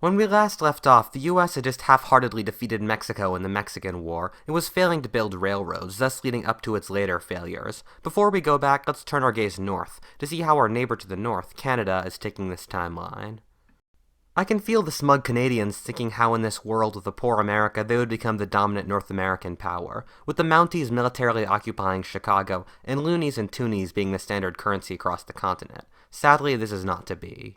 When we last left off, the US had just half-heartedly defeated Mexico in the Mexican War and was failing to build railroads, thus leading up to its later failures. Before we go back, let's turn our gaze north, to see how our neighbor to the north, Canada, is taking this timeline. I can feel the smug Canadians thinking how in this world with a poor America they would become the dominant North American power, with the Mounties militarily occupying Chicago and loonies and toonies being the standard currency across the continent. Sadly, this is not to be.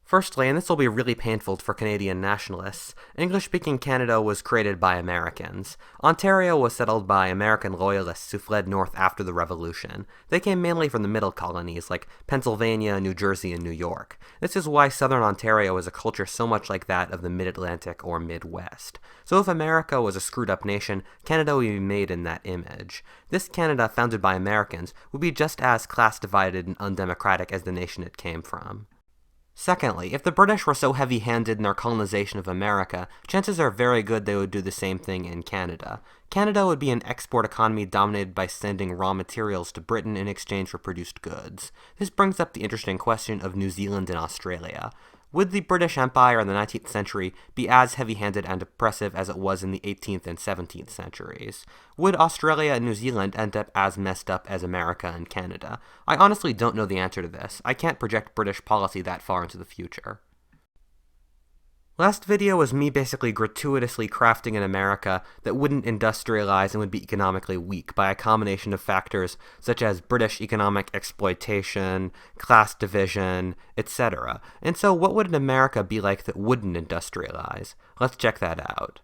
Firstly, and this will be really painful for Canadian nationalists, English-speaking Canada was created by Americans. Ontario was settled by American loyalists who fled north after the Revolution. They came mainly from the middle colonies like Pennsylvania, New Jersey, and New York. This is why southern Ontario is a culture so much like that of the Mid-Atlantic or Midwest. So if America was a screwed-up nation, Canada would be made in that image. This Canada, founded by Americans, would be just as class-divided and undemocratic as the nation it came from. Secondly, if the British were so heavy-handed in their colonization of America, chances are very good they would do the same thing in Canada. Canada would be an export economy dominated by sending raw materials to Britain in exchange for produced goods. This brings up the interesting question of New Zealand and Australia. Would the British Empire in the 19th century be as heavy-handed and oppressive as it was in the 18th and 17th centuries? Would Australia and New Zealand end up as messed up as America and Canada? I honestly don't know the answer to this. I can't project British policy that far into the future. Last video was me basically gratuitously crafting an America that wouldn't industrialize and would be economically weak by a combination of factors such as British economic exploitation, class division, etc. And so what would an America be like that wouldn't industrialize? Let's check that out.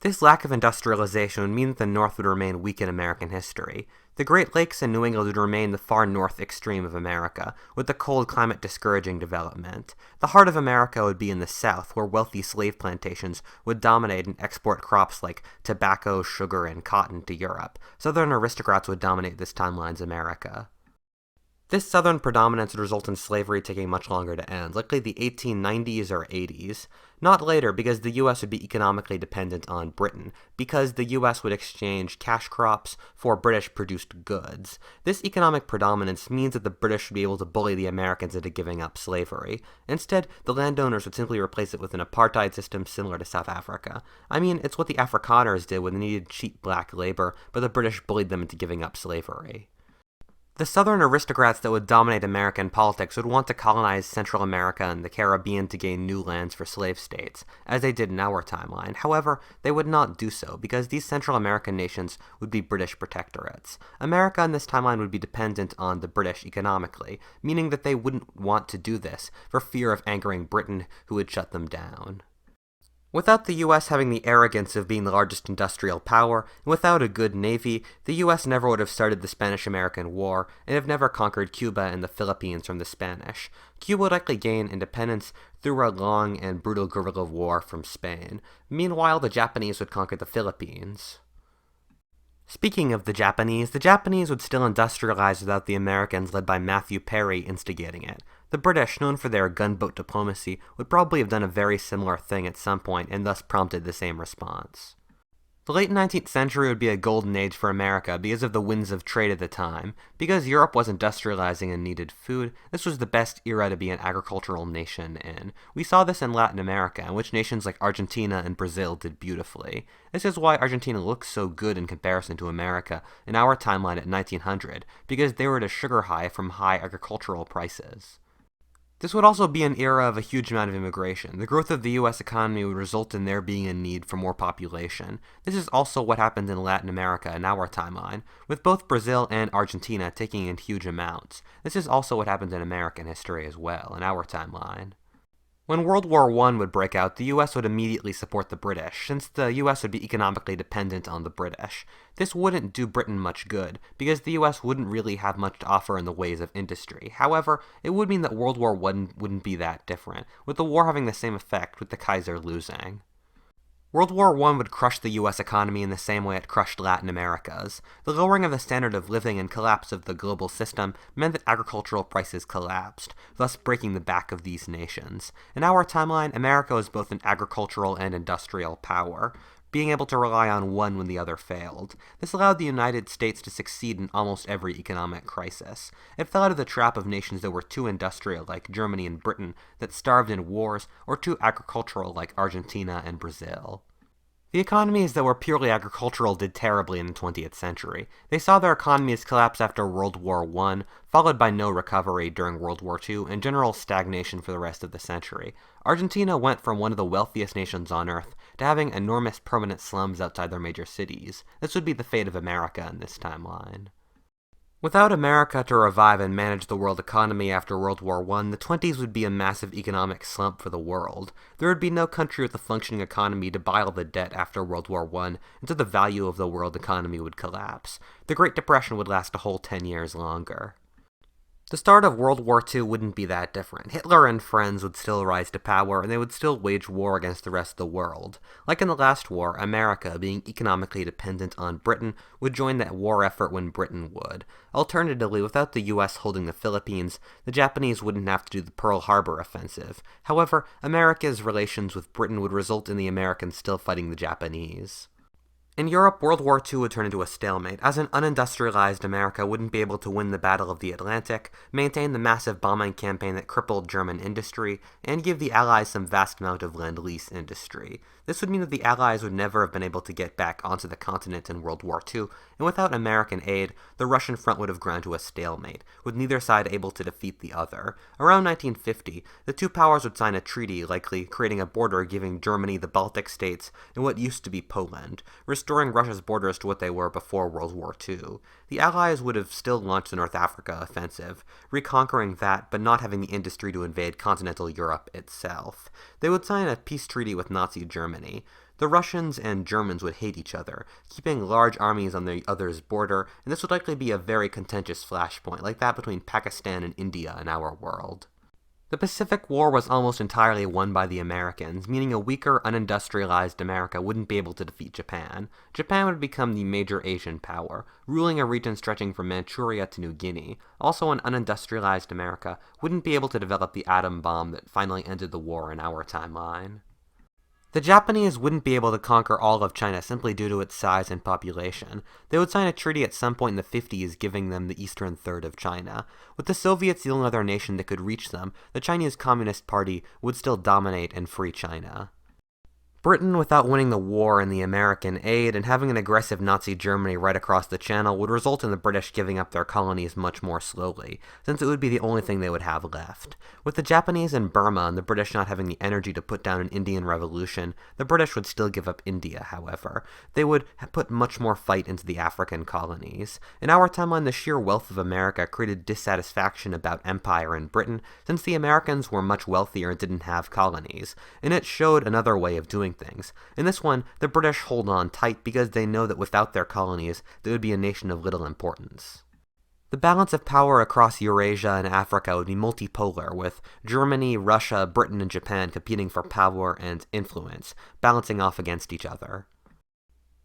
This lack of industrialization would mean that the North would remain weak in American history. The Great Lakes and New England would remain the far north extreme of America, with the cold climate discouraging development. The heart of America would be in the South, where wealthy slave plantations would dominate and export crops like tobacco, sugar, and cotton to Europe. Southern aristocrats would dominate this timeline's America. This southern predominance would result in slavery taking much longer to end, likely the 1890s or 80s. Not later, because the US would be economically dependent on Britain, because the US would exchange cash crops for British-produced goods. This economic predominance means that the British would be able to bully the Americans into giving up slavery. Instead, the landowners would simply replace it with an apartheid system similar to South Africa. I mean, it's what the Afrikaners did when they needed cheap black labor, but the British bullied them into giving up slavery. The southern aristocrats that would dominate American politics would want to colonize Central America and the Caribbean to gain new lands for slave states, as they did in our timeline. However, they would not do so, because these Central American nations would be British protectorates. America in this timeline would be dependent on the British economically, meaning that they wouldn't want to do this for fear of angering Britain, who would shut them down. Without the US having the arrogance of being the largest industrial power, and without a good navy, the US never would have started the Spanish-American War, and have never conquered Cuba and the Philippines from the Spanish. Cuba would likely gain independence through a long and brutal guerrilla war from Spain. Meanwhile, the Japanese would conquer the Philippines. Speaking of the Japanese would still industrialize without the Americans led by Matthew Perry instigating it. The British, known for their gunboat diplomacy, would probably have done a very similar thing at some point and thus prompted the same response. The late 19th century would be a golden age for America because of the winds of trade at the time. Because Europe was industrializing and needed food, this was the best era to be an agricultural nation in. We saw this in Latin America, in which nations like Argentina and Brazil did beautifully. This is why Argentina looks so good in comparison to America in our timeline at 1900, because they were at a sugar high from high agricultural prices. This would also be an era of a huge amount of immigration. The growth of the US economy would result in there being a need for more population. This is also what happened in Latin America in our timeline, with both Brazil and Argentina taking in huge amounts. This is also what happened in American history as well, in our timeline. When World War I would break out, the US would immediately support the British, since the US would be economically dependent on the British. This wouldn't do Britain much good, because the US wouldn't really have much to offer in the ways of industry. However, it would mean that World War I wouldn't be that different, with the war having the same effect, with the Kaiser losing. World War I would crush the US economy in the same way it crushed Latin America's. The lowering of the standard of living and collapse of the global system meant that agricultural prices collapsed, thus breaking the back of these nations. In our timeline, America was both an agricultural and industrial power. being able to rely on one when the other failed. This allowed the United States to succeed in almost every economic crisis. It fell out of the trap of nations that were too industrial, like Germany and Britain, that starved in wars, or too agricultural, like Argentina and Brazil. The economies that were purely agricultural did terribly in the 20th century. They saw their economies collapse after World War I, followed by no recovery during World War II, and general stagnation for the rest of the century. Argentina went from one of the wealthiest nations on Earth to having enormous permanent slums outside their major cities. This would be the fate of America in this timeline. Without America to revive and manage the world economy after World War I, the 20s would be a massive economic slump for the world. There would be no country with a functioning economy to buy all the debt after World War I, and so the value of the world economy would collapse. The Great Depression would last a whole 10 years longer. The start of World War II wouldn't be that different. Hitler and friends would still rise to power, and they would still wage war against the rest of the world. Like in the last war, America, being economically dependent on Britain, would join that war effort when Britain would. Alternatively, without the US holding the Philippines, the Japanese wouldn't have to do the Pearl Harbor offensive. However, America's relations with Britain would result in the Americans still fighting the Japanese. In Europe, World War II would turn into a stalemate, as an unindustrialized America wouldn't be able to win the Battle of the Atlantic, maintain the massive bombing campaign that crippled German industry, and give the Allies some vast amount of Lend-Lease industry. This would mean that the Allies would never have been able to get back onto the continent in World War II, and without American aid, the Russian front would have ground to a stalemate, with neither side able to defeat the other. Around 1950, the two powers would sign a treaty, likely creating a border giving Germany the Baltic states and what used to be Poland, restoring Russia's borders to what they were before World War II. The Allies would have still launched the North Africa offensive, reconquering that but not having the industry to invade continental Europe itself. They would sign a peace treaty with Nazi Germany. The Russians and Germans would hate each other, keeping large armies on the other's border, and this would likely be a very contentious flashpoint, like that between Pakistan and India in our world. The Pacific War was almost entirely won by the Americans, meaning a weaker, unindustrialized America wouldn't be able to defeat Japan. Japan would become the major Asian power, ruling a region stretching from Manchuria to New Guinea. Also, an unindustrialized America wouldn't be able to develop the atom bomb that finally ended the war in our timeline. The Japanese wouldn't be able to conquer all of China simply due to its size and population. They would sign a treaty at some point in the 50s giving them the eastern third of China. With the Soviets the only other nation that could reach them, the Chinese Communist Party would still dominate and free China. Britain, without winning the war and the American aid, and having an aggressive Nazi Germany right across the channel, would result in the British giving up their colonies much more slowly, since it would be the only thing they would have left. With the Japanese in Burma and the British not having the energy to put down an Indian revolution, the British would still give up India, however. They would put much more fight into the African colonies. In our timeline, the sheer wealth of America created dissatisfaction about empire in Britain, since the Americans were much wealthier and didn't have colonies, and it showed another way of doing things. In this one, the British hold on tight because they know that without their colonies, they would be a nation of little importance. The balance of power across Eurasia and Africa would be multipolar, with Germany, Russia, Britain, and Japan competing for power and influence, balancing off against each other.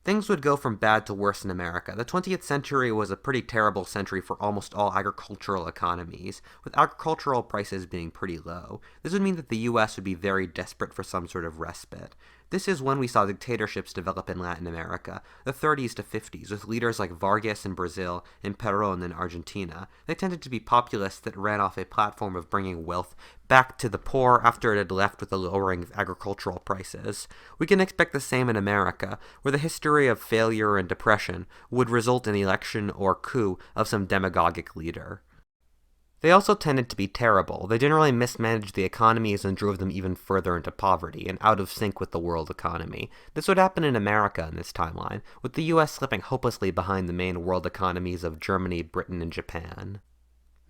Things would go from bad to worse in America. The 20th century was a pretty terrible century for almost all agricultural economies, with agricultural prices being pretty low. This would mean that the US would be very desperate for some sort of respite. This is when we saw dictatorships develop in Latin America, the 30s to 50s, with leaders like Vargas in Brazil and Perón in Argentina. They tended to be populists that ran off a platform of bringing wealth back to the poor after it had left with the lowering of agricultural prices. We can expect the same in America, where the history of failure and depression would result in election or coup of some demagogic leader. They also tended to be terrible. They generally mismanaged the economies and drove them even further into poverty and out of sync with the world economy. This would happen in America in this timeline, with the US slipping hopelessly behind the main world economies of Germany, Britain, and Japan.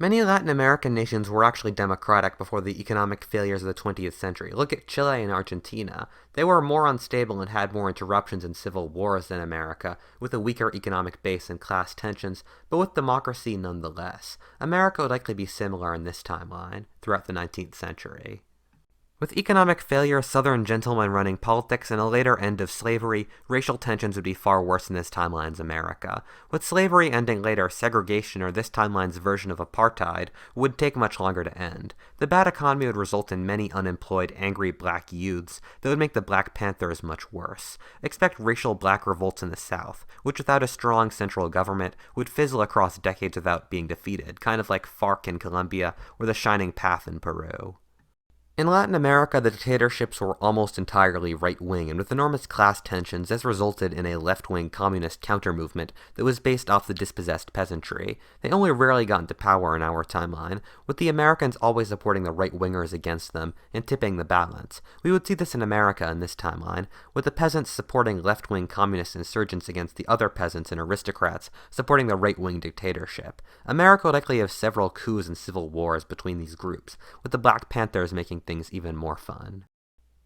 Many Latin American nations were actually democratic before the economic failures of the 20th century. Look at Chile and Argentina. They were more unstable and had more interruptions and civil wars than America, with a weaker economic base and class tensions, but with democracy nonetheless. America would likely be similar in this timeline, throughout the 19th century. With economic failure, Southern gentlemen running politics, and a later end of slavery, racial tensions would be far worse in this timeline's America. With slavery ending later, segregation, or this timeline's version of apartheid, would take much longer to end. The bad economy would result in many unemployed, angry black youths that would make the Black Panthers much worse. Expect racial black revolts in the South, which without a strong central government would fizzle across decades without being defeated, kind of like FARC in Colombia or the Shining Path in Peru. In Latin America, the dictatorships were almost entirely right-wing, and with enormous class tensions, this resulted in a left-wing communist counter-movement that was based off the dispossessed peasantry. They only rarely got into power in our timeline, with the Americans always supporting the right-wingers against them and tipping the balance. We would see this in America in this timeline, with the peasants supporting left-wing communist insurgents against the other peasants and aristocrats supporting the right-wing dictatorship. America would likely have several coups and civil wars between these groups, with the Black Panthers making things even more fun.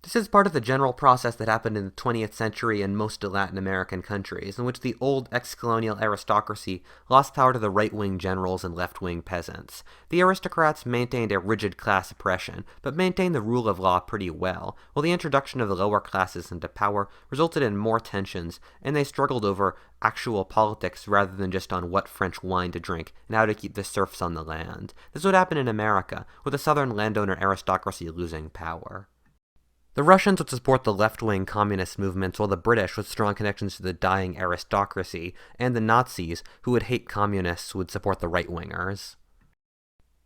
This is part of the general process that happened in the 20th century in most Latin American countries, in which the old ex-colonial aristocracy lost power to the right-wing generals and left-wing peasants. The aristocrats maintained a rigid class oppression, but maintained the rule of law pretty well, while the introduction of the lower classes into power resulted in more tensions, and they struggled over actual politics rather than just on what French wine to drink and how to keep the serfs on the land. This would happen in America, with the southern landowner aristocracy losing power. The Russians would support the left-wing communist movements, while the British, with strong connections to the dying aristocracy, and the Nazis, who would hate communists, would support the right-wingers.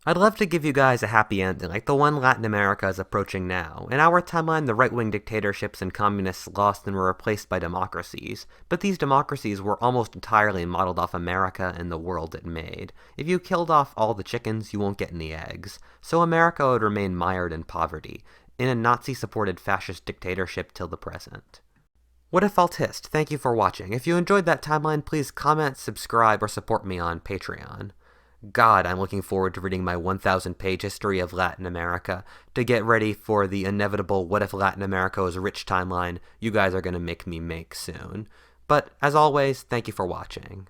I'd love to give you guys a happy ending, like the one Latin America is approaching now. In our timeline, the right-wing dictatorships and communists lost and were replaced by democracies, but these democracies were almost entirely modeled off America and the world it made. If you killed off all the chickens, you won't get any eggs. So America would remain mired in poverty, in a Nazi-supported fascist dictatorship till the present. What if Altist? Thank you for watching. If you enjoyed that timeline, please comment, subscribe, or support me on Patreon. God, I'm looking forward to reading my 1,000-page history of Latin America to get ready for the inevitable What If Latin America Was Rich timeline you guys are going to make me make soon. But, as always, thank you for watching.